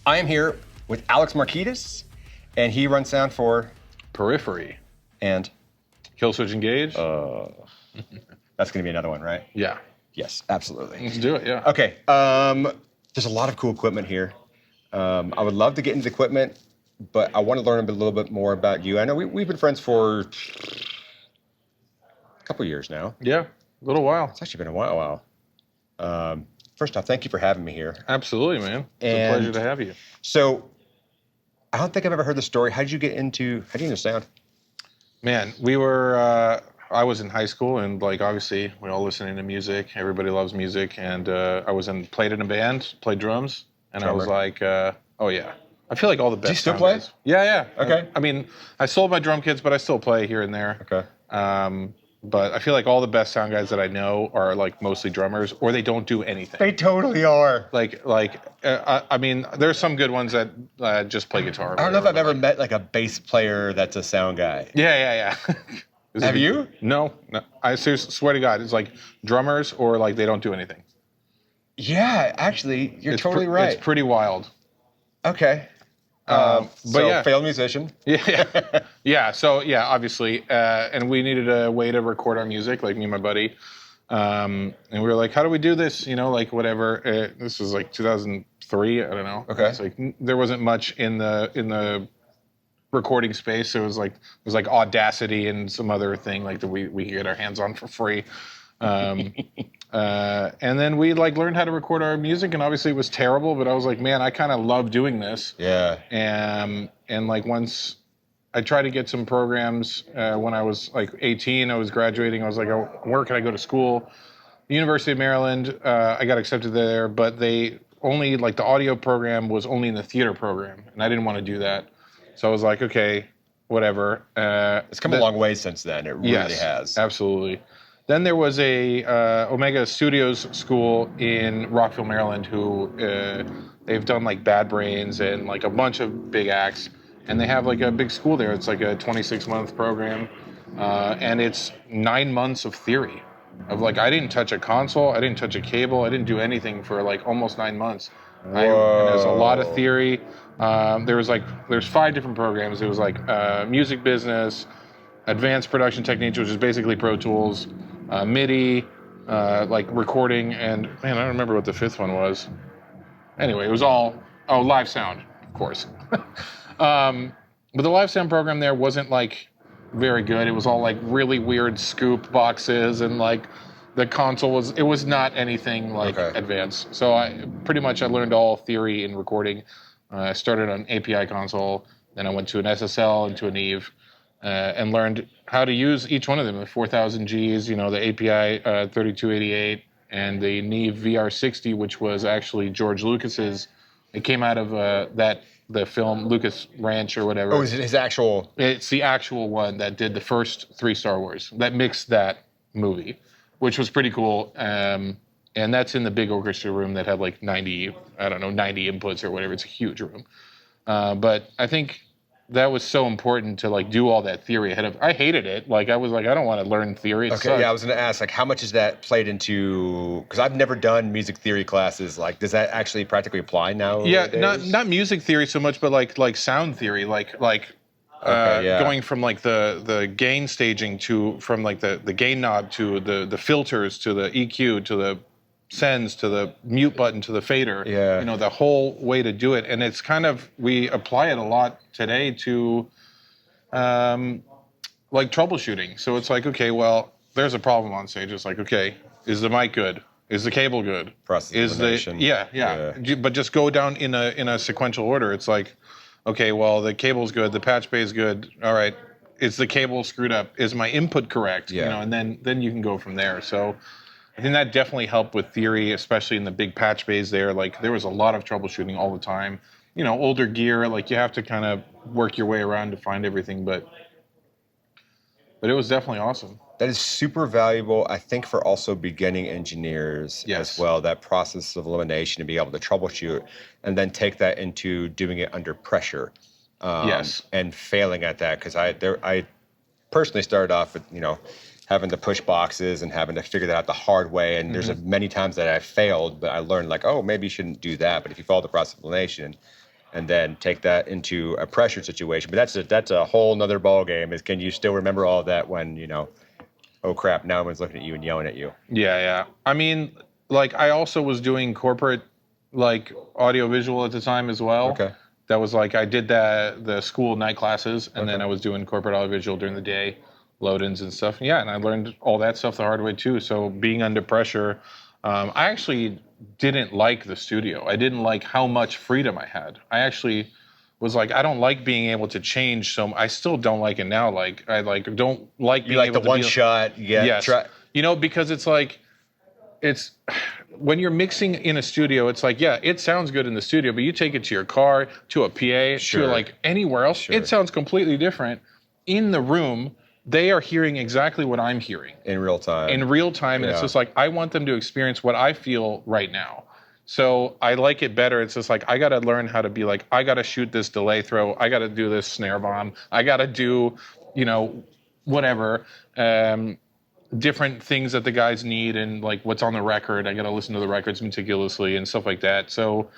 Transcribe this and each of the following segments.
I am here with Alex Markides, and he runs sound for Periphery. And Kill Switch Engage? That's going to be another one, right? Yeah. Yes, absolutely. Let's do it, yeah. Okay, there's a lot of cool equipment here. I would love to get into the equipment, but I want to learn a little bit more about you. I know we've been friends for a couple years now. Yeah, a little while. It's actually been a while. First off, thank you for having me here. Absolutely, man. It's a pleasure to have you. So, I don't think I've ever heard the story. How did you get into sound? Man, I was in high school, and like obviously we're all listening to music. Everybody loves music, and played in a band, played drums, and Drummer. I was like, oh yeah. I feel like all the best. Do you still sound play? guys- Yeah. Okay. I mean, I sold my drum kits, but I still play here and there. Okay. But I feel like all the best sound guys that I know are like mostly drummers, or they don't do anything. They totally are. I mean, there's some good ones that just play guitar. I don't know if I've ever met like a bass player that's a sound guy. Yeah. Have you? No. I seriously swear to God, it's like drummers or like they don't do anything. Yeah, actually, you're totally right. It's pretty wild. Okay. But yeah. Failed musician. Yeah. So yeah, obviously, and we needed a way to record our music, like me and my buddy, and we were like, how do we do this? You know, like whatever. This was like 2003. I don't know. Okay. It's like there wasn't much in the recording space. It was like Audacity and some other thing like that we could get our hands on for free. And then we like learned how to record our music, and obviously it was terrible, but I was like, man, I kind of love doing this. Yeah. And like once I tried to get some programs when I was like 18, I was graduating. I was like, oh, where can I go to school? The University of Maryland. I got accepted there, but they only like the audio program was only in the theater program, and I didn't want to do that. So I was like, okay, whatever. It's come a long way since then. It really has. Absolutely. Then there was a Omega Studios school in Rockville, Maryland, who they've done like Bad Brains and like a bunch of big acts, and they have like a big school there. It's like a 26-month program, and it's 9 months of theory. Of like, I didn't touch a console, I didn't touch a cable, I didn't do anything for like almost 9 months. And there's a lot of theory. There's 5 different programs. It was like music business, advanced production techniques, which is basically Pro Tools, MIDI, like recording, and man, I don't remember what the 5th one was. Anyway, it was all live sound, of course. But the live sound program there wasn't like very good. It was all like really weird scoop boxes, and like the console was not anything like advanced. So I learned all theory in recording. I started on API console, then I went to an SSL and to an Eve. And learned how to use each one of them, the 4000 Gs, you know, the API 3288, and the Neve VR60, which was actually George Lucas's. It came out of the film Lucas Ranch or whatever. Oh, is it his actual? It's the actual one that did the first 3 Star Wars, that mixed that movie, which was pretty cool. And that's in the big orchestra room that had like 90 inputs or whatever. It's a huge room. But I think that was so important to like do all that theory ahead of. I hated it. Like I was like, I don't want to learn theory. It sucks. Yeah, I was going to ask, like, how much is that played into? Because I've never done music theory classes. Like, does that actually practically apply now? Yeah, not music theory so much, but like sound theory, going from like the gain staging from like the gain knob to the filters to the EQ to the sends to the mute button to the fader. Yeah. You know, the whole way to do it. And it's kind of, we apply it a lot today to like troubleshooting. So it's like, okay, well, there's a problem on stage. It's like, okay, is the mic good? Is the cable good? Process is elimination. Yeah. But just go down in a sequential order. It's like, okay, well, the cable's good, the patch bay is good. All right, is the cable screwed up? Is my input correct? Yeah. You know, and then you can go from there. So I think that definitely helped with theory, especially in the big patch bays there. Like there was a lot of troubleshooting all the time. You know, older gear, like you have to kind of work your way around to find everything, but it was definitely awesome. That is super valuable, I think, for also beginning engineers as well, that process of elimination to be able to troubleshoot and then take that into doing it under pressure. And failing at that, because I personally started off with, having to push boxes and having to figure that out the hard way. And there's many times that I failed, but I learned like, oh, maybe you shouldn't do that. But if you follow the process of elimination, and then take that into a pressure situation. But that's a whole nother ball game. Is can you still remember all of that when, oh crap, now everyone's looking at you and yelling at you? Yeah. I mean, like I also was doing corporate like audiovisual at the time as well. Okay. That was like I did the school night classes, and then I was doing corporate audiovisual during the day, load-ins and stuff. Yeah, and I learned all that stuff the hard way too. So being under pressure, I actually didn't like the studio. I didn't like how much freedom I had. I actually was like, I don't like being able to change. So I still don't like it now. Like I don't like being able to one shot. Yeah. Yes. Because it's like when you're mixing in a studio, it's like, yeah, it sounds good in the studio, but you take it to your car, to a PA, to like anywhere else, it sounds completely different. In the room, they are hearing exactly what I'm hearing. In real time. And it's just like, I want them to experience what I feel right now. So I like it better. It's just like, I got to learn how to be like, I got to shoot this delay throw. I got to do this snare bomb. I got to do, whatever. Different things that the guys need and like what's on the record. I got to listen to the records meticulously and stuff like that. So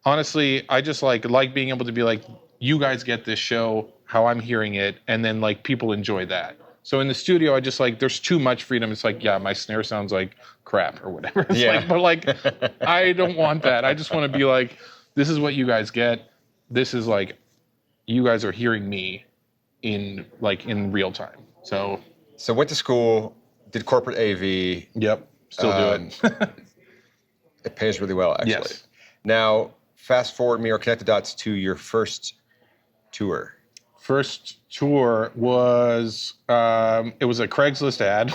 honestly, I just like being able to be like, you guys get this show how I'm hearing it, and then like people enjoy that. So in the studio, I just like there's too much freedom. It's like, yeah, my snare sounds like crap or whatever. But I don't want that. I just want to be like, this is what you guys get. This is like, you guys are hearing me in real time. So went to school. Did corporate AV. Yep. Still do it. It pays really well, actually. Yes. Now, fast forward me or connect the dots to your first tour. First tour was, it was a Craigslist ad.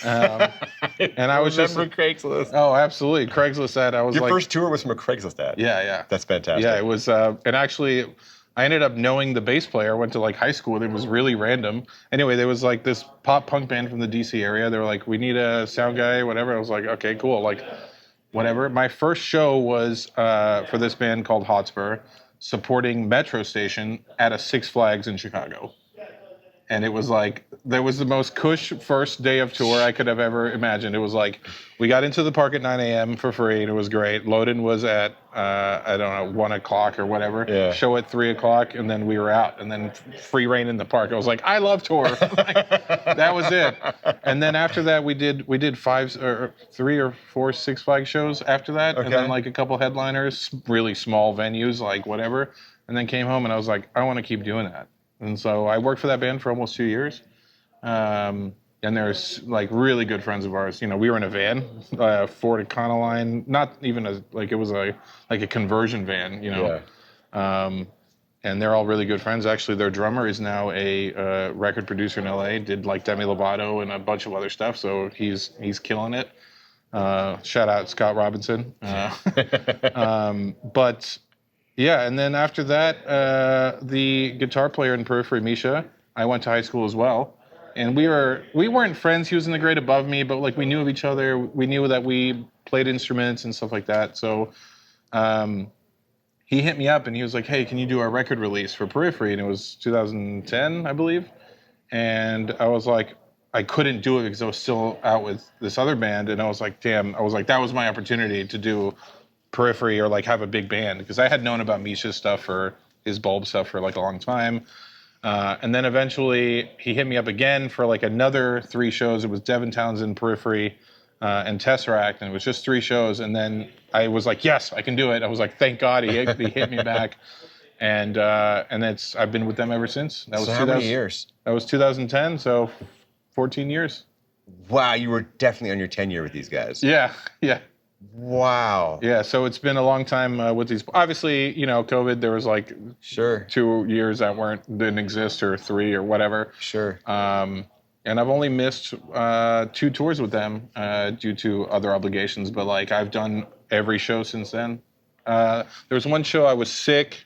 And I was remember Craigslist. Oh, absolutely. Craigslist ad. Your first tour was from a Craigslist ad. Yeah. That's fantastic. Yeah, it was, and actually, I ended up knowing the bass player. I went to like high school with him. It was really random. Anyway, there was like this pop punk band from the DC area. They were like, we need a sound guy, whatever. I was like, okay, cool. Like, whatever. My first show was for this band called Hotspur, supporting Metro Station at a Six Flags in Chicago. And it was like, that was the most cush first day of tour I could have ever imagined. It was like, we got into the park at 9 a.m. for free, and it was great. Load-in was at, 1 o'clock or whatever. Yeah. Show at 3 o'clock, and then we were out. And then free reign in the park. I was like, I love tour. That was it. And then after that, we did 3 or 4 Six Flags shows after that. Okay. And then like a couple headliners, really small venues, like whatever. And then came home, and I was like, I want to keep doing that. And so I worked for that band for almost 2 years. And there's like really good friends of ours. We were in a van, Ford Econoline, not even it was a conversion van, and they're all really good friends. Actually, their drummer is now a record producer in LA, did like Demi Lovato and a bunch of other stuff. So he's killing it. Shout out Scott Robinson. But yeah, and then after that, the guitar player in Periphery, Misha, I went to high school as well. And we weren't friends. He was in the grade above me, but like we knew of each other. We knew that we played instruments and stuff like that. So he hit me up and he was like, hey, can you do our record release for Periphery? And it was 2010, I believe. And I was like, I couldn't do it because I was still out with this other band. And I was like, damn, that was my opportunity to do Periphery or like have a big band, because I had known about Misha's stuff for his Bulb stuff for like a long time. And then eventually he hit me up again for like another 3 shows. It was Devin Townsend, Periphery, and Tesseract, and it was just 3 shows. And then I was like, yes, I can do it. I was like, thank God he hit me back. And I've been with them ever since. That was how many years? That was 2010, so 14 years. Wow, you were definitely on your tenure with these guys. Yeah. Wow. Yeah, so it's been a long time with these. Obviously, COVID, there was like 2 years that didn't exist, or 3 or whatever. Sure. And I've only missed 2 tours with them due to other obligations, but like I've done every show since then. There was one show I was sick,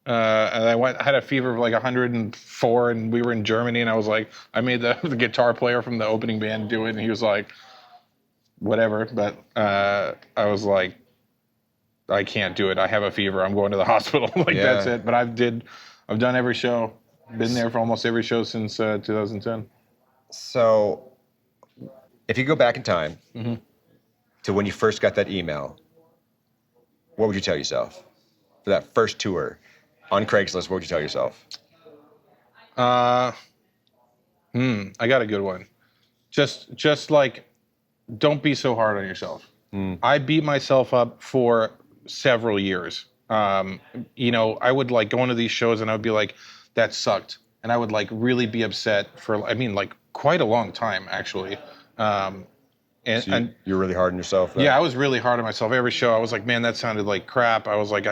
and I had a fever of like 104, and we were in Germany, and I was like, I made the guitar player from the opening band do it, and he was like, whatever, but I was like, I can't do it. I have a fever. I'm going to the hospital. That's it. But I've done every show. Been there for almost every show since 2010. So, if you go back in time to when you first got that email, what would you tell yourself? for that first tour on Craigslist, what would you tell yourself? I got a good one. Just like, don't be so hard on yourself. I beat myself up for several years. I would like go into these shows and I would be like, that sucked. And I would like really be upset for, like quite a long time actually. So you're really hard on yourself then? Yeah, I was really hard on myself. Every show I was like, man, that sounded like crap. I was like,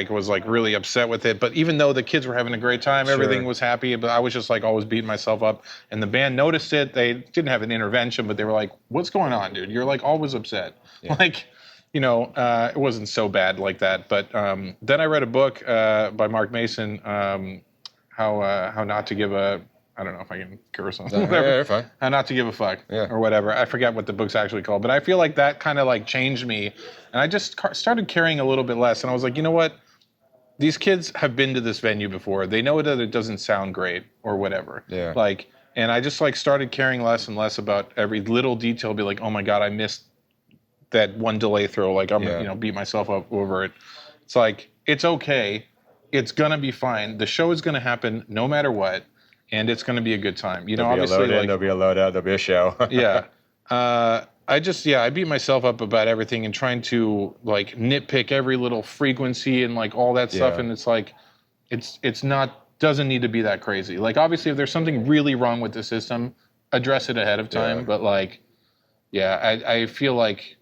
was like really upset with it. But even though the kids were having a great time, everything was happy, but I was just like always beating myself up. And the band noticed it. They didn't have an intervention, but they were like, what's going on, dude? You're like always upset. Yeah. Like, it wasn't so bad like that. But then I read a book by Mark Mason, how not to give a, I don't know if I can curse on that. Yeah, you're fine. How not to give a fuck or whatever. I forget what the book's actually called, but I feel like that kind of like changed me, and I just started caring a little bit less. And I was like, you know what? These kids have been to this venue before. They know that it doesn't sound great or whatever. Yeah. Like, and I just like started caring less and less about every little detail. Be like, oh my god, I missed that one delay throw. Like I'm gonna beat myself up over it. It's like it's okay. It's gonna be fine. The show is gonna happen no matter what. And it's going to be a good time. There'll Obviously, be a load in, there'll be a load out, there'll be a show. Yeah. I beat myself up about everything and trying to like nitpick every little frequency and like all that stuff. And it's like, it's not, doesn't need to be that crazy. Like obviously if there's something really wrong with the system, address it ahead of time. Yeah. But like, I feel like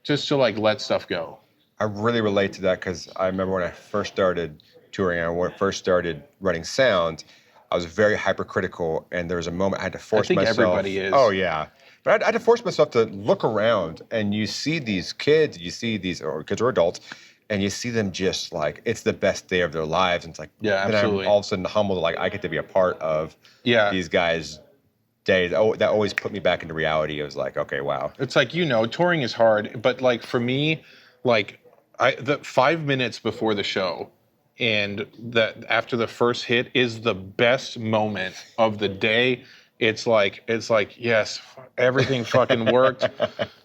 just to like let stuff go. I really relate to that because I remember when I first started touring and when I first started running sound, I was very hypercritical, and there was a moment I had to force myself. I think everybody is. Oh yeah, but I had to force myself to look around, and you see these kids, or kids or adults, and you see them just like it's the best day of their lives, and it's like, absolutely. Then I'm all of a sudden humbled, like I get to be a part of these guys' days. Oh, that always put me back into reality. It was like, okay, wow. It's like touring is hard, but like for me, like the 5 minutes before the show. And that after the first hit is the best moment of the day. It's like yes, everything fucking worked.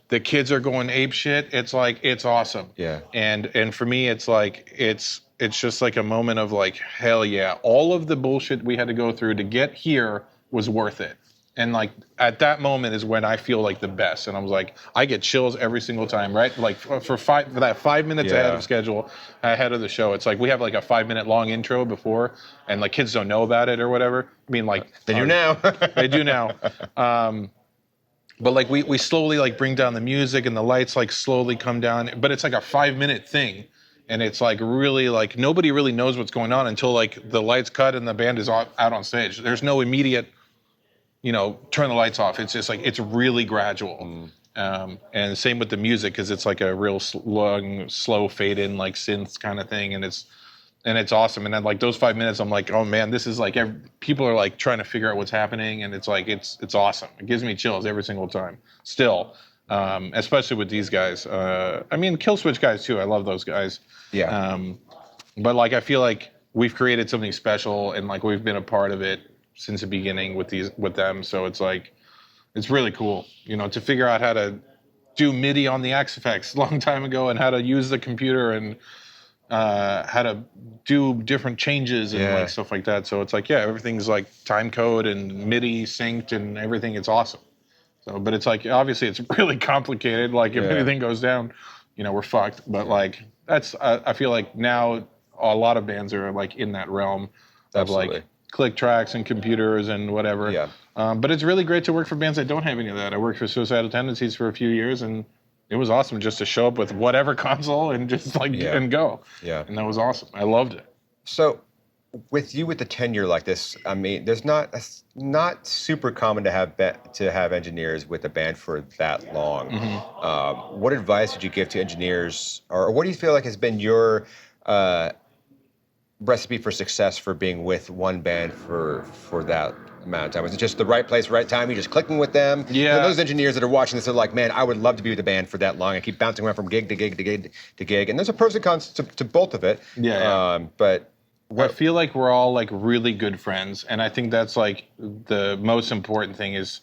The kids are going ape shit. It's like it's awesome. Yeah. And for me, it's like it's just like a moment of like hell yeah. All of the bullshit we had to go through to get here was worth it. And like at that moment is when I feel like the best. And I was like, I get chills every single time, right? Like for that 5 minutes ahead of schedule, ahead of the show. It's like we have like a 5 minute long intro before, and like kids don't know about it or whatever. I mean, like they do now. They do now. But like we slowly like bring down the music and the lights like slowly come down. But it's like a 5 minute thing. And it's like really like nobody really knows what's going on until like the lights cut and the band is out on stage. There's no immediate turn the lights off. It's just like, it's really gradual. And same with the music, because it's like a real long, slow fade in, like synths kind of thing. And it's awesome. And then like those 5 minutes, I'm like, oh man, this is like, people are like trying to figure out what's happening. And it's like, it's awesome. It gives me chills every single time still, especially with these guys. I mean, Killswitch guys too. I love those guys. Yeah. But like, I feel like we've created something special and like we've been a part of it since the beginning with them. So it's like, it's really cool, to figure out how to do MIDI on the X-Effects a long time ago and how to use the computer and how to do different changes and like stuff like that. So it's like, everything's like time code and MIDI synced and everything. It's awesome. So, but it's like, obviously it's really complicated. Like if anything goes down, we're fucked. But like, I feel like now a lot of bands are like in that realm of like click tracks and computers and whatever. Yeah. But it's really great to work for bands that don't have any of that. I worked for Suicidal Tendencies for a few years, and it was awesome just to show up with whatever console and just like and go. Yeah. And that was awesome. I loved it. So with the tenure like this, I mean, it's not super common to have engineers with a band for that long. Mm-hmm. What advice would you give to engineers, or what do you feel like has been your recipe for success for being with one band for that amount of time? Was it just the right place, right time? You just clicking with them? Yeah. So those engineers that are watching this are like, man, I would love to be with the band for that long. I keep bouncing around from gig to gig to gig to gig, and there's a pros and cons to both of it. Yeah. But I feel like we're all like really good friends, and I think that's like the most important thing is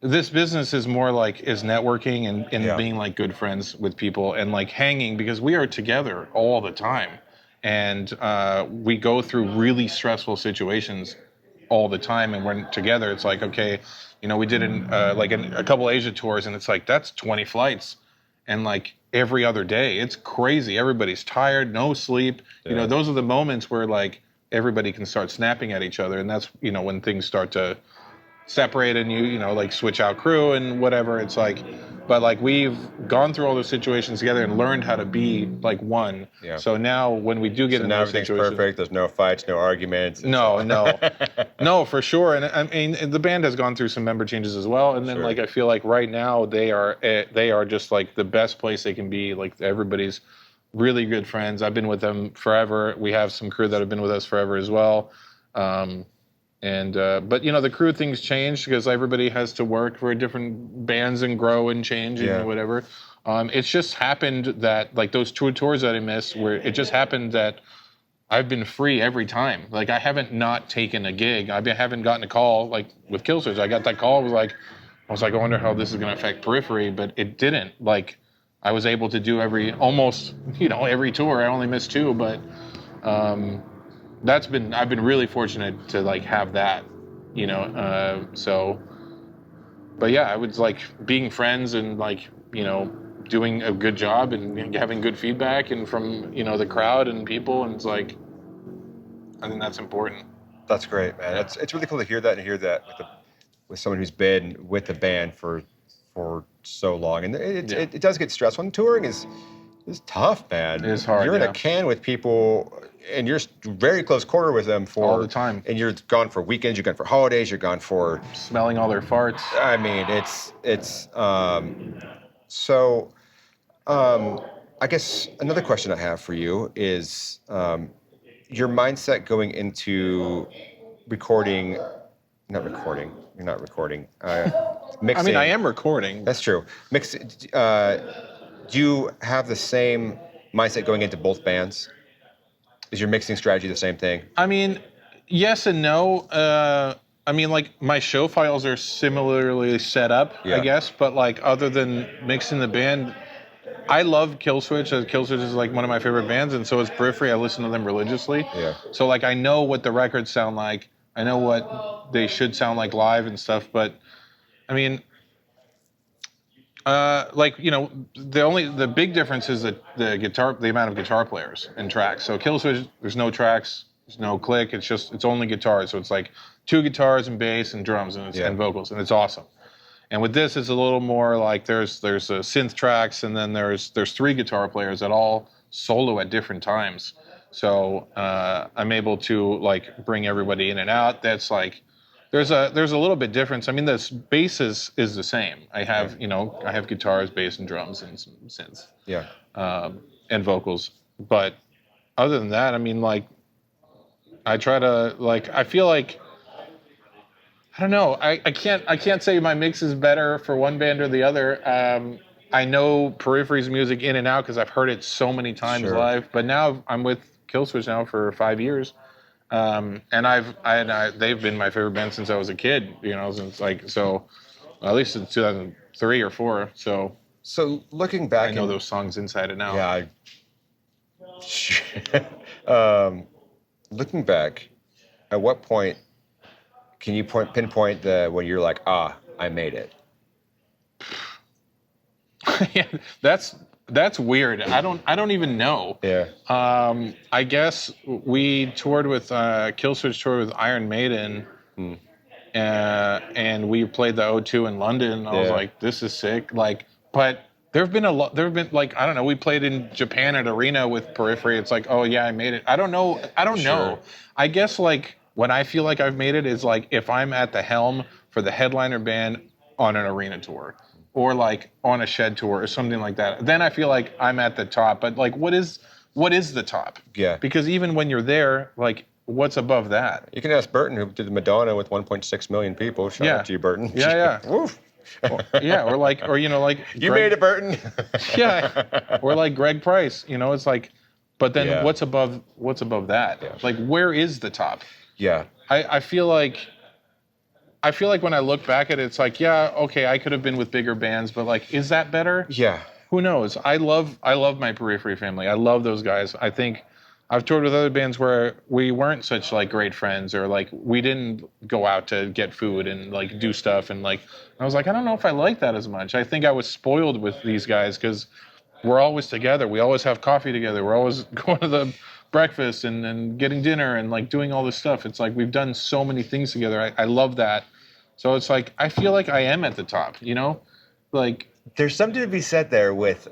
this business is more like is networking and being like good friends with people and like hanging, because we are together all the time. and we go through really stressful situations all the time, and we're together. It's like, okay, we did a couple Asia tours, and it's like that's 20 flights, and like every other day, it's crazy. Everybody's tired, no sleep. Yeah. Those are the moments where like everybody can start snapping at each other, and that's when things start to separate and like switch out crew and whatever. It's like, but like we've gone through all those situations together and learned how to be like one. Yeah. So now when we do get in those everything's situations, perfect. There's no fights, no arguments. No, for sure. And I mean, the band has gone through some member changes as well. And then Sure. like I feel like right now they are just like the best place they can be. Like everybody's really good friends. I've been with them forever. We have some crew that have been with us forever as well. But the crew things change because everybody has to work for different bands and grow and change and whatever. It's just happened that like those two tours that I missed, where it just happened that I've been free every time. Like I haven't not taken a gig. I haven't gotten a call like with Killswitch. I got that call. I was like, I wonder how this is going to affect Periphery, but it didn't. Like I was able to do almost every tour. I only missed 2, but. I've been really fortunate to like have that, but yeah, I was like being friends and like, doing a good job and having good feedback and from, the crowd and people. And it's like, I think that's important. That's great, man. It's really cool to hear that with someone who's been with the band for so long. And it does get stressful. And touring is tough, man. It is hard. You're in a can with people, and you're very close quarter with them all the time. And you're gone for weekends, you're gone for holidays, you're gone for smelling all their farts. I mean, I guess another question I have for you is your mindset going into recording. Not recording. You're not recording. Mixing. I mean, I am recording. That's true. Do you have the same mindset going into both bands? Is your mixing strategy the same thing? I mean, yes and no. I mean, like my show files are similarly set up, I guess. But like, other than mixing the band, I love Killswitch. Killswitch is like one of my favorite bands, and so is Periphery. I listen to them religiously. Yeah. So like, I know what the records sound like. I know what they should sound like live and stuff. But I mean, the big difference is the amount of guitar players and tracks. So Killswitch, there's no tracks, there's no click. It's only guitars. So it's like 2 guitars and bass and drums and vocals, and it's awesome. And with this, it's a little more like there's synth tracks, and then there's 3 guitar players that all solo at different times. So I'm able to like bring everybody in and out. That's like. There's a little bit difference. I mean, the bass is the same. I have I have guitars, bass, and drums, and some synths. Yeah. And vocals. But other than that, I mean, like, I try to like. I feel like I don't know. I can't say my mix is better for one band or the other. I know Periphery's music in and out because I've heard it so many times live. But now I'm with Killswitch now for 5 years. And they've been my favorite band since I was a kid, since like, so at least since 2003 or 4. So looking back, I know those songs inside and out. Yeah. Looking back, at what point can you pinpoint when you're like, I made it? Yeah, that's weird. I don't even know. Yeah. I guess we toured with Killswitch toured with Iron Maiden, and we played the O2 in London. I was like, this is sick. Like, but there've been like, I don't know. We played in Japan at Arena with Periphery. It's like, oh yeah, I made it. I don't know. I guess like when I feel like I've made it is like if I'm at the helm for the headliner band on an arena tour. Or like on a shed tour or something like that. Then I feel like I'm at the top. But like, what is the top? Yeah. Because even when you're there, like, what's above that? You can ask Burton, who did the Madonna with 1.6 million people. Shout out to you, Burton. Yeah. Woof. Or you made it, Burton. Yeah. Or like Greg Price. It's like, but then what's above that? Yeah. Like, where is the top? Yeah. I feel like when I look back at it, it's like, yeah, okay, I could have been with bigger bands, but like, is that better? Yeah. Who knows? I love my Periphery family. I love those guys. I think I've toured with other bands where we weren't such like great friends, or like we didn't go out to get food and like do stuff, and like I was like, I don't know if I like that as much. I think I was spoiled with these guys because we're always together. We always have coffee together. We're always going to the breakfast and getting dinner and like doing all this stuff. It's like we've done so many things together. I love that. So it's like I feel like I am at the top, you know? Like there's something to be said there with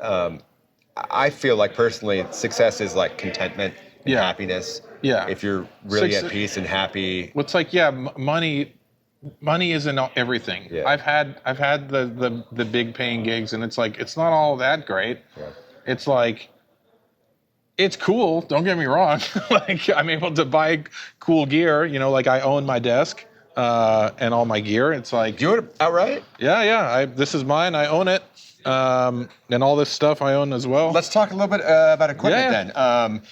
I feel like personally success is like contentment and happiness. Yeah. If you're really at peace and happy. Well, it's like money isn't everything. Yeah. I've had the big paying gigs, and it's like it's not all that great. Yeah. It's like it's cool, don't get me wrong. Like I'm able to buy cool gear, you know, like I own my desk and all my gear. It's like you own it outright? Yeah. This is mine, I own it. And all this stuff I own as well. Let's talk a little bit about equipment then.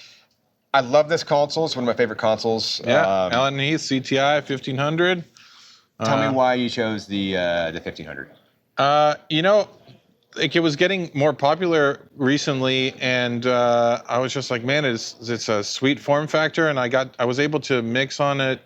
I love this console. It's one of my favorite consoles. Yeah, Allen Heath CTI 1500. Tell me why you chose the 1500. You know, like it was getting more popular recently, and I was just like, man, it's a sweet form factor, and I was able to mix on it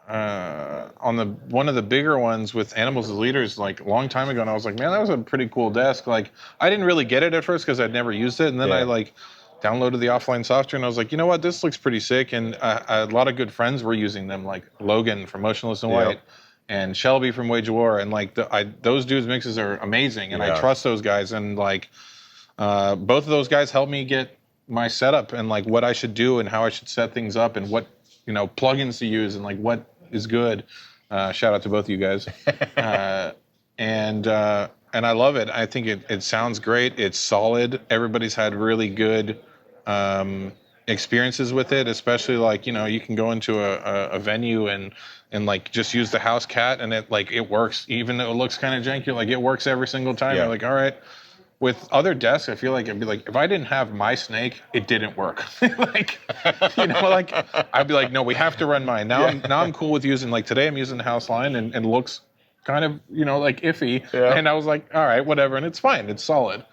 on one of the bigger ones with Animals as Leaders like a long time ago, and I was like, man, that was a pretty cool desk. Like I didn't really get it at first because I'd never used it, and then I like downloaded the offline software, and I was like, you know what, this looks pretty sick. And a lot of good friends were using them, like Logan from Motionless in White and Shelby from Wage of War, and like those dudes' mixes are amazing, and I trust those guys. And like both of those guys helped me get my setup and like what I should do and how I should set things up and what, you know, plugins to use and like what is good. Shout out to both of you guys. And I love it. I think it sounds great. It's solid. Everybody's had really good experiences with it, especially like, you know, you can go into a venue and like just use the house cat, and it works. Even though it looks kind of janky, like it works every single time. You're like, all right. With other desks, I feel like it'd be like, if I didn't have my snake, it didn't work. Like, you know, like I'd be like, no, we have to run mine. Now I'm cool with using, like today I'm using the house line and it looks kind of, you know, like iffy. Yeah. And I was like, all right, whatever. And it's fine. It's solid.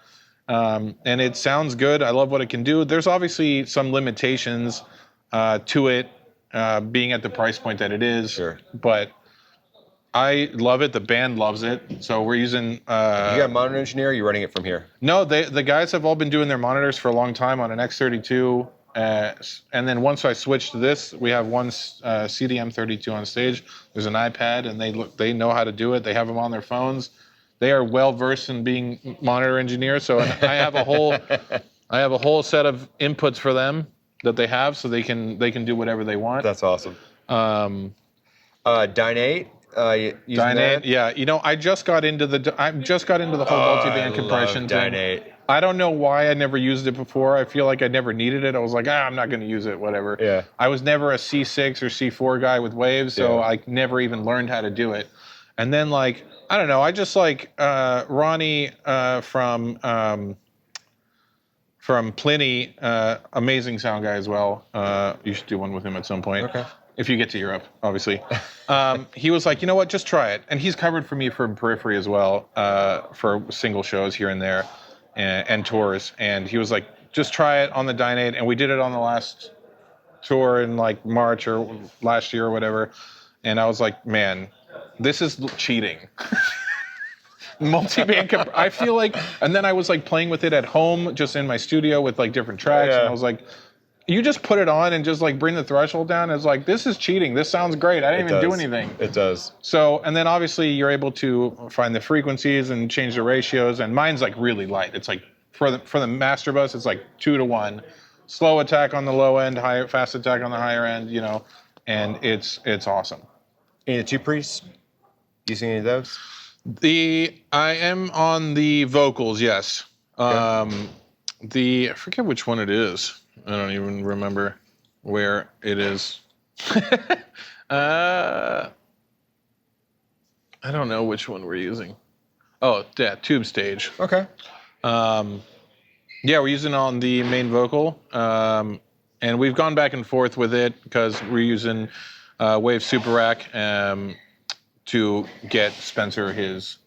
And it sounds good. I love what it can do. There's obviously some limitations to it being at the price point that it is. Sure. But I love it. The band loves it. So we're using. You got a monitor engineer? Or are you running it from here? No, the guys have all been doing their monitors for a long time on an X32. And then once I switched to this, we have one CDM32 on stage. There's an iPad, and they know how to do it. They have them on their phones. They are well versed in being monitor engineers. So I have a whole set of inputs for them that they have, so they can do whatever they want. That's awesome. Dynate. Dynate, yeah. You know, I just got into the whole multi-band compression thing. Dynate. I don't know why I never used it before. I feel like I never needed it. I was like, I'm not going to use it, whatever. Yeah. I was never a C6 or C4 guy with waves, so I never even learned how to do it. And then, like, I don't know, I just like Ronnie from Pliny, amazing sound guy as well. You should do one with him at some point. Okay. If you get to Europe, obviously. He was like, you know what, just try it. And he's covered for me from Periphery as well, for single shows here and there and tours. And he was like, just try it on the Dynate. And we did it on the last tour in like March or last year or whatever. And I was like, man, this is cheating. Multi-band, I feel like, and then I was like playing with it at home, just in my studio with like different tracks. And I was like, you just put it on and just like bring the threshold down. It's like, this is cheating. This sounds great. I didn't even do anything. It does. So, and then obviously you're able to find the frequencies and change the ratios. And mine's like really light. It's like for the master bus, it's like 2-to-1. Slow attack on the low end, fast attack on the higher end, you know, and it's awesome. Any of the two priests? Using any of those? I am on the vocals, yes. I forget which one it is. I don't even remember where it is. I don't know which one we're using. Oh, yeah, tube stage. Okay. Yeah, we're using it on the main vocal. And we've gone back and forth with it because we're using Wave Super Rack to get Spencer his,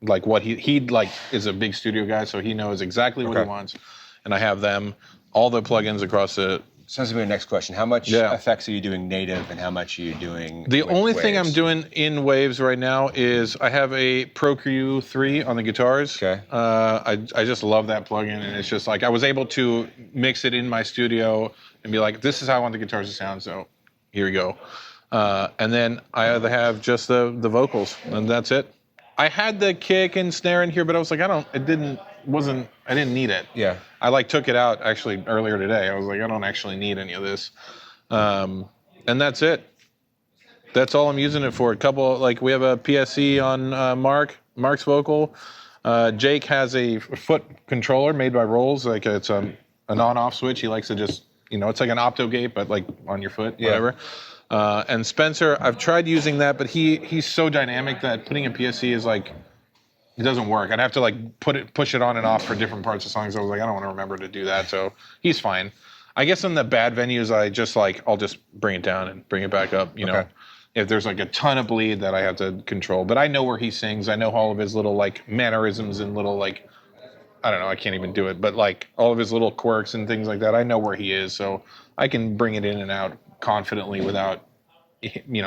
like what he like is a big studio guy, so he knows exactly what he wants. And I have them, all the plugins across the So that's my next question. How much effects are you doing native, and how much are you doing? The only waves? thing I'm doing in waves right now is I have a Pro Q3 on the guitars. Okay. I just love that plugin, and it's just like I was able to mix it in my studio and be like, this is how I want the guitars to sound. So here we go. And then I have just the vocals, and that's it. I had the kick and snare in here, but I was like, I didn't need it. Yeah. I took it out actually earlier today. I was like, I don't actually need any of this. And that's it. That's all I'm using it for. A couple, we have a PSC on Mark's vocal. Jake has a foot controller made by Rolls. It's an on-off switch. He likes to just, it's like an opto gate, but on your foot, whatever. And Spencer, I've tried using that, but he's so dynamic that putting a PSC is it doesn't work. I'd have to push it on and off for different parts of songs. I was like, I don't want to remember to do that. So he's fine. I guess in the bad venues, I'll just bring it down and bring it back up. Know, if there's a ton of bleed that I have to control, but I know where he sings. I know all of his little mannerisms and little I don't know. I can't even do it, but all of his little quirks and things like that. I know where he is, so I can bring it in and out confidently without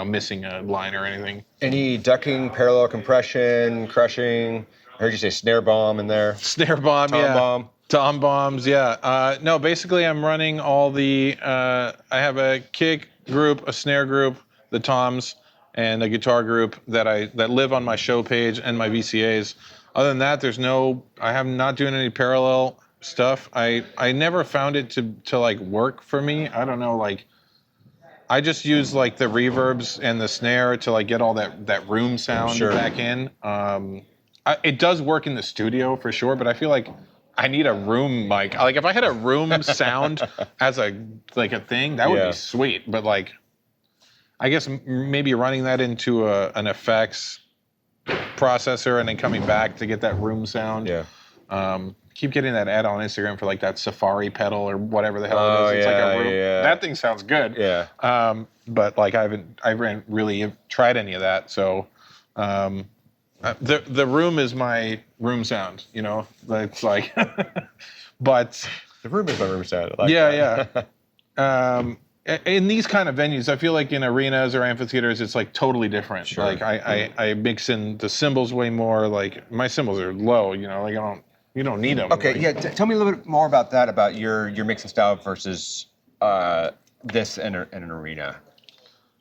missing a line or anything. Any ducking, parallel compression, crushing? I heard you say snare bomb in there. Snare bomb, bomb. Tom bombs, yeah. No, basically I'm running all the, I have a kick group, a snare group, the toms, and a guitar group that live on my show page and my VCAs. Other than that, I am not doing any parallel stuff. I never found it to work for me. I don't know, I just use the reverbs and the snare to get all that room sound back in. It does work in the studio for sure, but I feel like I need a room mic. If I had a room sound as a thing, that would be sweet. But I guess maybe running that into an effects processor and then coming back to get that room sound. Yeah. Keep getting that ad on Instagram for that Safari pedal or whatever the hell it is. It's a room. Yeah. That thing sounds good. Yeah. But I haven't really tried any of that. So the room is my room sound. It's but the room is my room sound. Yeah. In these kind of venues, I feel in arenas or amphitheaters, it's totally different. Sure. I mix in the cymbals way more. My cymbals are low. You don't need them. Okay, tell me a little bit more about that, about your mixing style versus this in an arena.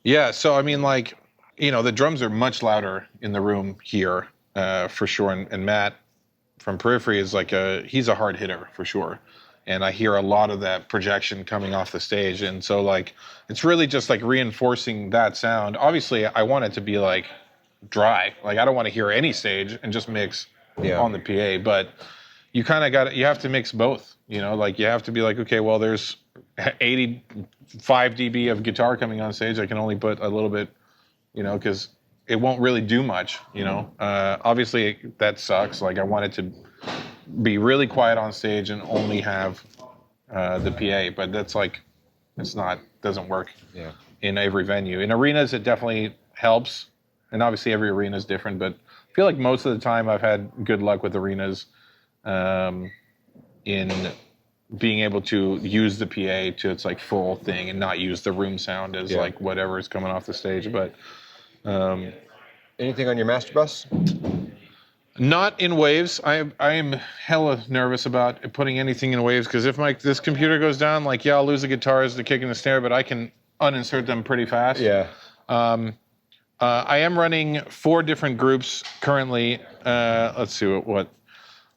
Yeah, so the drums are much louder in the room here, for sure. And Matt from Periphery is he's a hard hitter for sure. And I hear a lot of that projection coming off the stage. And so it's really just reinforcing that sound. Obviously, I want it to be dry. I don't want to hear any stage and just mix on the PA, but you kind of you have to mix both, you have to be okay, well, there's 85 dB of guitar coming on stage. I can only put a little bit, because it won't really do much, obviously that sucks. I want it to be really quiet on stage and only have the PA, but that's doesn't work in every venue. In arenas, it definitely helps. And obviously every arena is different, but I feel most of the time I've had good luck with arenas in being able to use the PA to its full thing and not use the room sound as whatever is coming off the stage. But anything on your master bus? Not in waves. I am hella nervous about putting anything in waves because if this computer goes down, I'll lose the guitars, the kick, and the snare, but I can uninsert them pretty fast. Yeah. I am running 4 different groups currently. Let's see what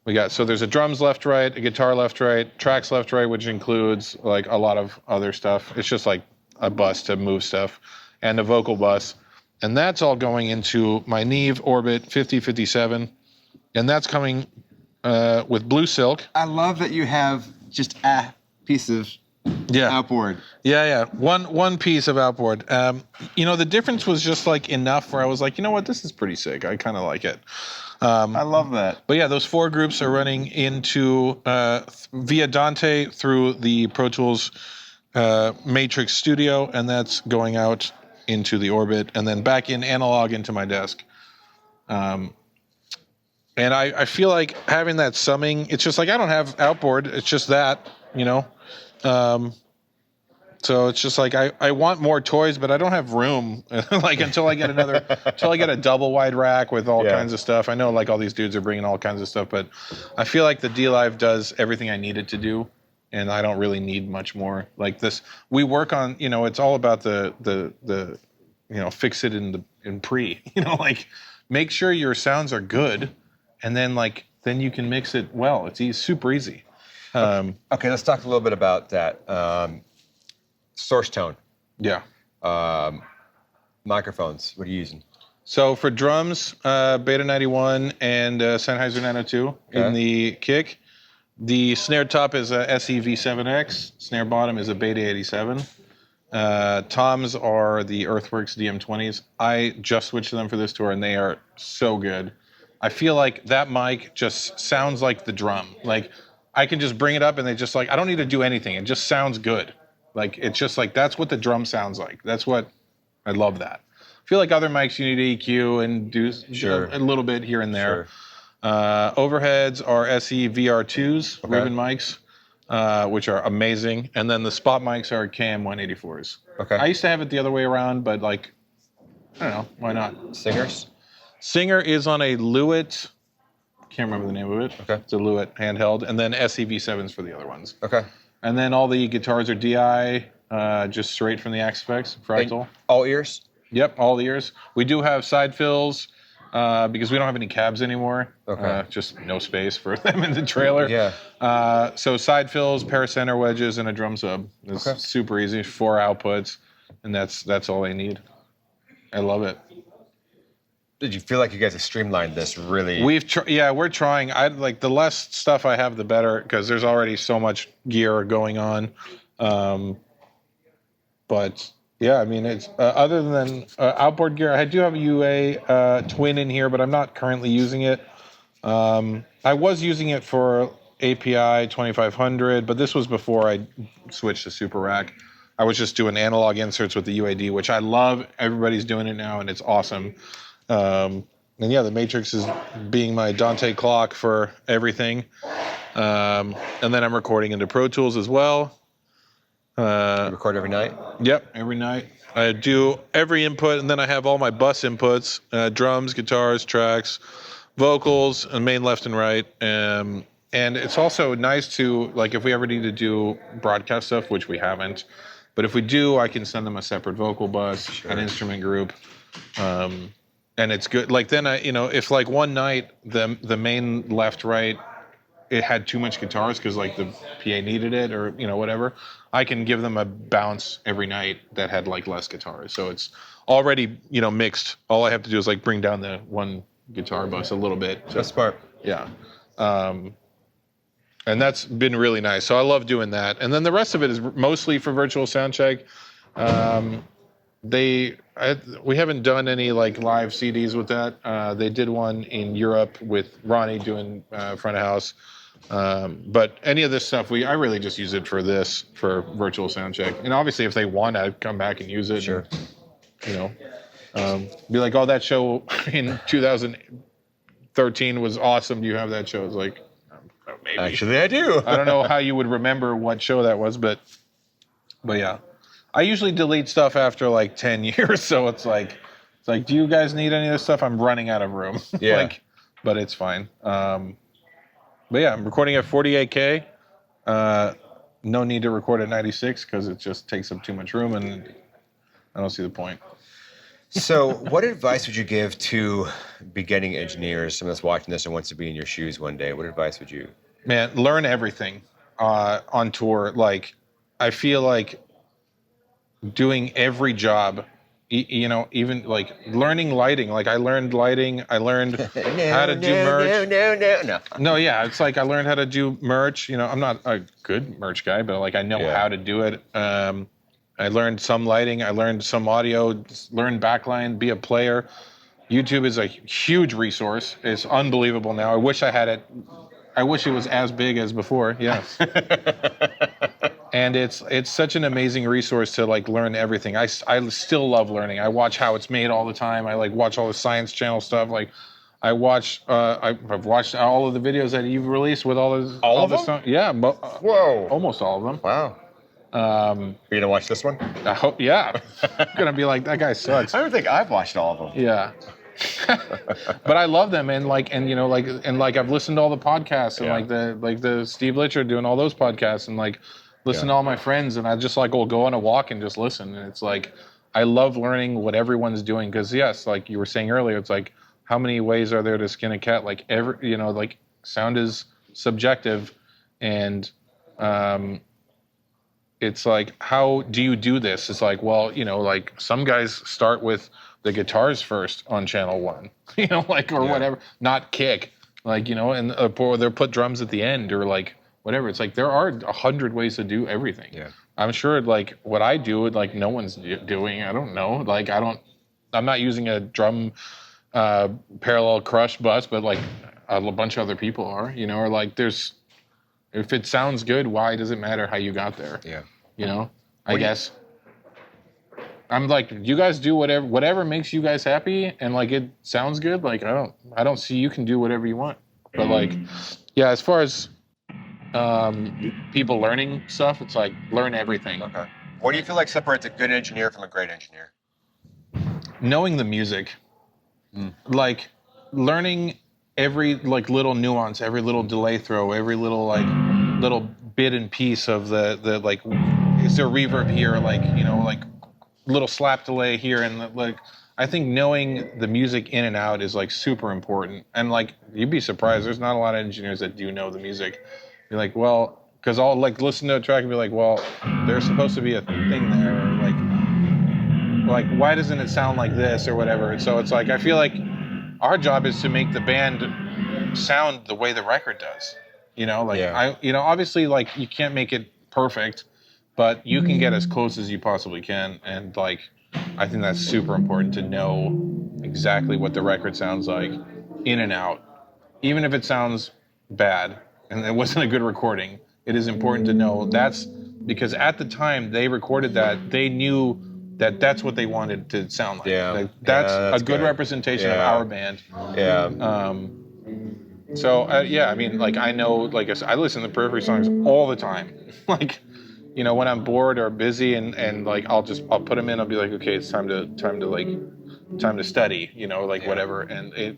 we got. So there's a drums left, right, a guitar left, right, tracks left, right, which includes a lot of other stuff. It's just a bus to move stuff, and a vocal bus. And that's all going into my Neve Orbit 5057. And that's coming with Blue Silk. I love that you have just a piece of outboard. Yeah. One piece of outboard. The difference was just enough where I was you know what, this is pretty sick. I kind of like it. I love that. But yeah, those 4 groups are running into via Dante through the Pro Tools Matrix Studio, and that's going out into the Orbit and then back in analog into my desk. And I feel having that summing, it's just I don't have outboard. It's just that, So it's just like I want more toys, but I don't have room. Like until I get a double wide rack with all kinds of stuff. I know like all these dudes are bringing all kinds of stuff, but I feel like the D-Live does everything I need it to do, and I don't really need much more. Like this, we work on. It's all about the fix it in pre. Like make sure your sounds are good, and then you can mix it well. It's super easy. Okay, let's talk a little bit about that. Source tone. Yeah. Microphones. What are you using? So for drums, Beta 91 and Sennheiser 902 in the kick. The snare top is a SEV7X. Snare bottom is a Beta 87. Toms are the Earthworks DM20s. I just switched to them for this tour, and they are so good. I feel like that mic just sounds like the drum. Like I can just bring it up, and they just like I don't need to do anything. It just sounds good. Like it's just like that's what the drum sounds like. That's what I love that. I feel like other mics you need EQ and do a little bit here and there. Sure. Overheads are SE VR2s, ribbon mics, which are amazing. And then the spot mics are KM184s. Okay. I used to have it the other way around, but like I don't know, why not? Singers? Singer is on a Lewitt. Can't remember the name of it. Okay. It's a Lewitt handheld, and then SEV7s for the other ones. Okay. And then all the guitars are DI, just straight from the Axe-Fx, Fractal. And all ears? Yep, all ears. We do have side fills because we don't have any cabs anymore. Okay. Just no space for them in the trailer. Yeah. So side fills, pair of center wedges, and a drum sub. It's super easy. 4 outputs, and that's all they need. I love it. Did you feel like you guys have streamlined this really? We're trying. I like the less stuff I have, the better, because there's already so much gear going on. But yeah, I mean, it's other than outboard gear, I do have a UA twin in here, but I'm not currently using it. I was using it for API 2500, but this was before I switched to Super Rack. I was just doing analog inserts with the UAD, which I love. Everybody's doing it now, and it's awesome. And yeah, the Matrix is being my Dante clock for everything. And then I'm recording into Pro Tools as well. You record every night? Yep, every night. I do every input, and then I have all my bus inputs, drums, guitars, tracks, vocals, and main left and right. And it's also nice to, like, if we ever need to do broadcast stuff, which we haven't, but if we do, I can send them a separate vocal bus, an instrument group. And it's good. Like then if like one night the main left right, it had too much guitars because like the PA needed it or whatever, I can give them a bounce every night that had like less guitars. So it's already mixed. All I have to do is like bring down the one guitar bus a little bit. That's smart. Yeah. And that's been really nice. So I love doing that. And then the rest of it is mostly for virtual soundcheck. We haven't done any like live CDs with that. They did one in Europe with Ronnie doing front of house. But any of this stuff, I really just use it for virtual soundcheck. And obviously, if they want, I'd come back and use it. Sure. And, be like, oh, that show in 2013 was awesome. Do you have that show? It's like, maybe. Actually, I do. I don't know how you would remember what show that was, but yeah. I usually delete stuff after like 10 years, so it's like, do you guys need any of this stuff? I'm running out of room. Yeah. But it's fine. But yeah, I'm recording at 48K. No need to record at 96 because it just takes up too much room, and I don't see the point. So, what advice would you give to beginning engineers, someone that's watching this and wants to be in your shoes one day? What advice would you? Man, learn everything on tour. Like, I feel like doing every job, even like learning lighting. Like I learned lighting. I learned how to do merch. No, yeah. It's like I learned how to do merch. I'm not a good merch guy, but like I know how to do it. I learned some lighting. I learned some audio. Learned backline. Be a player. YouTube is a huge resource. It's unbelievable now. I wish I had it. I wish it was as big as before. Yes. And it's such an amazing resource to like learn everything. I still love learning. I watch how it's made all the time. I like watch all the Science Channel stuff. Like I watch I've watched all of the videos that you've released with all of the stuff. Yeah, whoa, almost all of them. Wow. Are you gonna watch this one? I hope, yeah. I'm gonna be like, that guy sucks. I don't think I've watched all of them. Yeah. But I love them, and I've listened to all the podcasts, and the Steve Litcher doing all those podcasts, and like listen to all my friends, and I just like will go on a walk and just listen, and it's like I love learning what everyone's doing, because yes, like you were saying earlier, it's like how many ways are there to skin a cat? Like like sound is subjective, and it's like, how do you do this? It's like, well, like some guys start with the guitars first on channel 1, or whatever, not kick, and they'll put drums at the end, or like whatever. It's like there are 100 ways to do everything. Yeah. I'm sure like what I do, like no one's doing. I don't know. Like I'm not using a drum parallel crush bus, but like a bunch of other people are, or like if it sounds good, why does it matter how you got there? Yeah. I guess. I'm like, you guys do whatever makes you guys happy, and like it sounds good. Like I don't see, you can do whatever you want. But like, yeah, as far as people learning stuff, it's like learn everything. Okay. What do you feel like separates a good engineer from a great engineer? Knowing the music, like learning every like little nuance, every little delay throw, every little like little bit and piece of the like, is there reverb here? Like like little slap delay here, and like I think knowing the music in and out is like super important. And like you'd be surprised, there's not a lot of engineers that do know the music. You're like, well, because I'll like listen to a track and be like, well, there's supposed to be a thing there, or like why doesn't it sound like this or whatever. And so it's like I feel like our job is to make the band sound the way the record does. Obviously like you can't make it perfect, but you can get as close as you possibly can. And like, I think that's super important to know exactly what the record sounds like in and out. Even if it sounds bad and it wasn't a good recording, it is important to know that's because at the time they recorded that, they knew that that's what they wanted to sound like. Yeah. Like, that's a good representation of our band. Yeah. I mean, like I know, like I listen to Periphery songs all the time. Like, when I'm bored or busy and like I'll put them in. I'll be like, okay, it's time to study, whatever.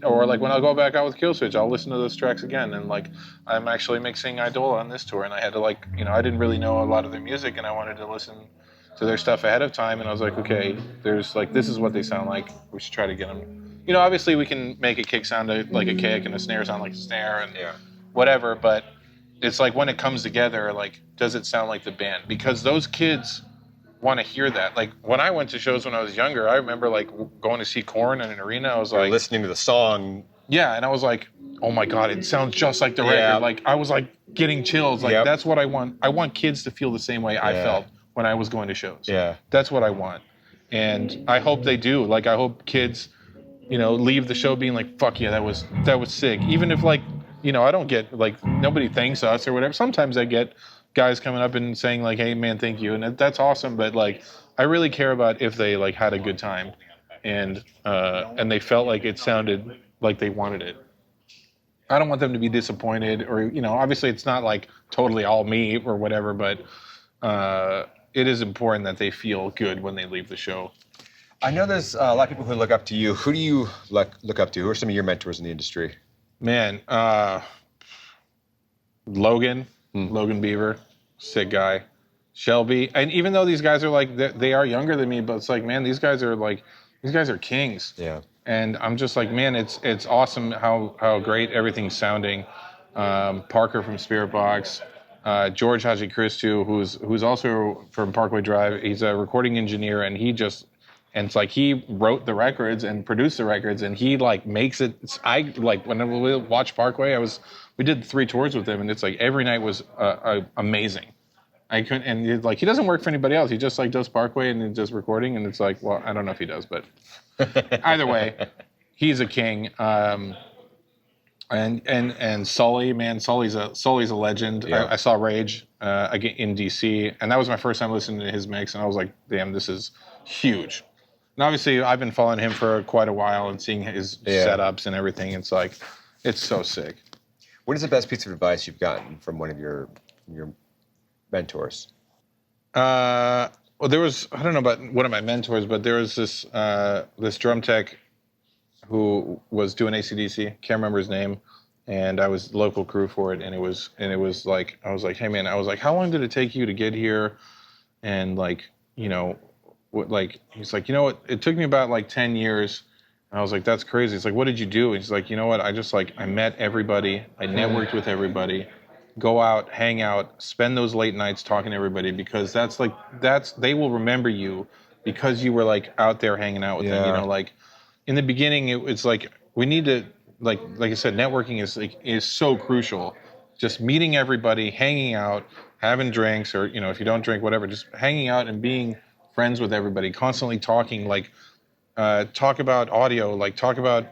Or like when I'll go back out with Killswitch, I'll listen to those tracks again. And like I'm actually mixing Idola on this tour, and I had to I didn't really know a lot of their music, and I wanted to listen to their stuff ahead of time. And I was like, okay, there's like this is what they sound like. We should try to get them. Obviously we can make a kick sound like a kick and a snare sound like a snare and whatever, but it's like when it comes together, like, does it sound like the band? Because those kids want to hear that. Like, when I went to shows when I was younger, I remember, like, going to see Korn in an arena. I was like... listening to the song. Yeah, and I was like, oh, my God, it sounds just like the record. Like, I was, like, getting chills. Like, that's what I want. I want kids to feel the same way I felt when I was going to shows. Yeah. That's what I want. And I hope they do. Like, I hope kids, leave the show being like, fuck yeah, that was sick. Even if, like... I don't get, like, nobody thanks us or whatever. Sometimes I get guys coming up and saying, like, hey, man, thank you. And that's awesome. But, like, I really care about if they, like, had a good time and they felt like it sounded like they wanted it. I don't want them to be disappointed or, obviously it's not, like, totally all me or whatever. But it is important that they feel good when they leave the show. I know there's a lot of people who look up to you. Who do you look up to? Who are some of your mentors in the industry? Man, Logan Beaver, sick guy. Shelby, and even though these guys are like they are younger than me, but it's like, man, these guys are kings. Yeah. And I'm just like, man, it's awesome how great everything's sounding. Parker from Spirit Box, George Haji Christou, who's also from Parkway Drive. He's a recording engineer, and it's like he wrote the records and produced the records, and he like makes it. I like whenever we watch Parkway, we did 3 tours with him, and it's like every night was amazing. I couldn't, and like he doesn't work for anybody else. He just like does Parkway and does recording, and it's like, well, I don't know if he does, but either way, he's a king. And Sully, man, Sully's a legend. Yeah. I saw Rage again in DC, and that was my first time listening to his mix, and I was like, damn, this is huge. And obviously, I've been following him for quite a while and seeing his setups and everything. It's like, it's so sick. What is the best piece of advice you've gotten from one of your mentors? Well, there was, I don't know about one of my mentors, but there was this drum tech who was doing AC/DC. Can't remember his name, and I was local crew for it. And it was like, I was like, hey man, I was like, how long did it take you to get here? And like, you know, what, like, he's like, you know what? It took me about like 10 years. And I was like, that's crazy. It's like, what did you do? And he's like, you know what? I just like, I met everybody. I networked with everybody. Go out, hang out, spend those late nights talking to everybody, because they will remember you because you were like out there hanging out with them. You know, like in the beginning, it's like we need to like I said, networking is so crucial. Just meeting everybody, hanging out, having drinks, or you know, if you don't drink, whatever, just hanging out and being friends with everybody, constantly talking, like talk about audio, like talk about,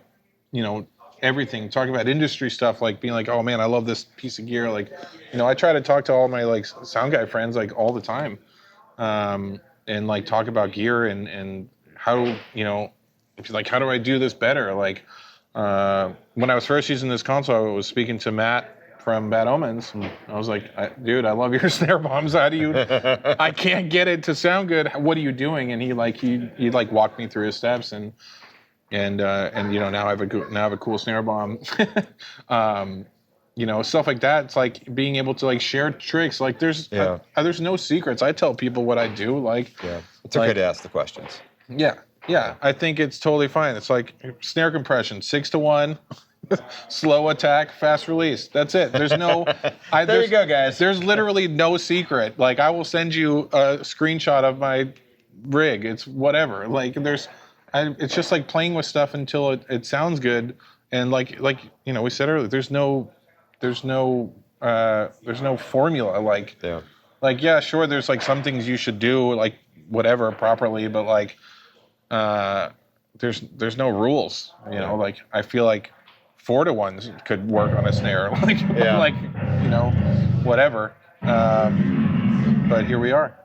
you know, everything, talk about industry stuff, like being like, oh man, I love this piece of gear. Like, you know, I try to talk to all my like sound guy friends like all the time, and like talk about gear and how, you know, if like, how do I do this better? Like, when I was first using this console, I was speaking to Matt from Bad Omens. And I was like, dude, I love your snare bombs. How do you, I can't get it to sound good. What are you doing? And he like walked me through his steps, and you know, now I have a cool snare bomb. You know, stuff like that. It's like being able to like share tricks. Like there's no secrets. I tell people what I do. Like, it's okay to ask the questions. Yeah. I think it's totally fine. It's like snare compression, 6-1, slow attack, fast release. That's it. There's no. There you go, guys. There's literally no secret. Like I will send you a screenshot of my rig. It's whatever. Like it's just like playing with stuff until it sounds good. And like you know, we said earlier, there's no formula. Like yeah, sure, there's like some things you should do like whatever properly, but like there's no rules. You know, like I feel like 4-to-1s could work on a snare. Like like you know, whatever. But here we are.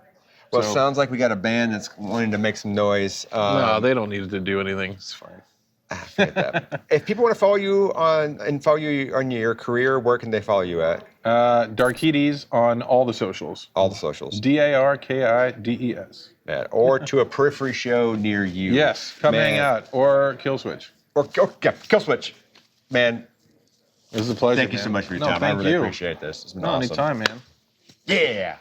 Well, it sounds like we got a band that's wanting to make some noise. No, they don't need to do anything. It's fine. Forget that. If people want to follow you on your career, where can they follow you at? Darkides on all the socials. All the socials. DARKIDES. Or to a Periphery show near you. Yes, come hang out. Or Killswitch. Killswitch. Man, it was a pleasure. Thank you so much for your time. I really appreciate this. It's been awesome. Anytime, man. Yeah.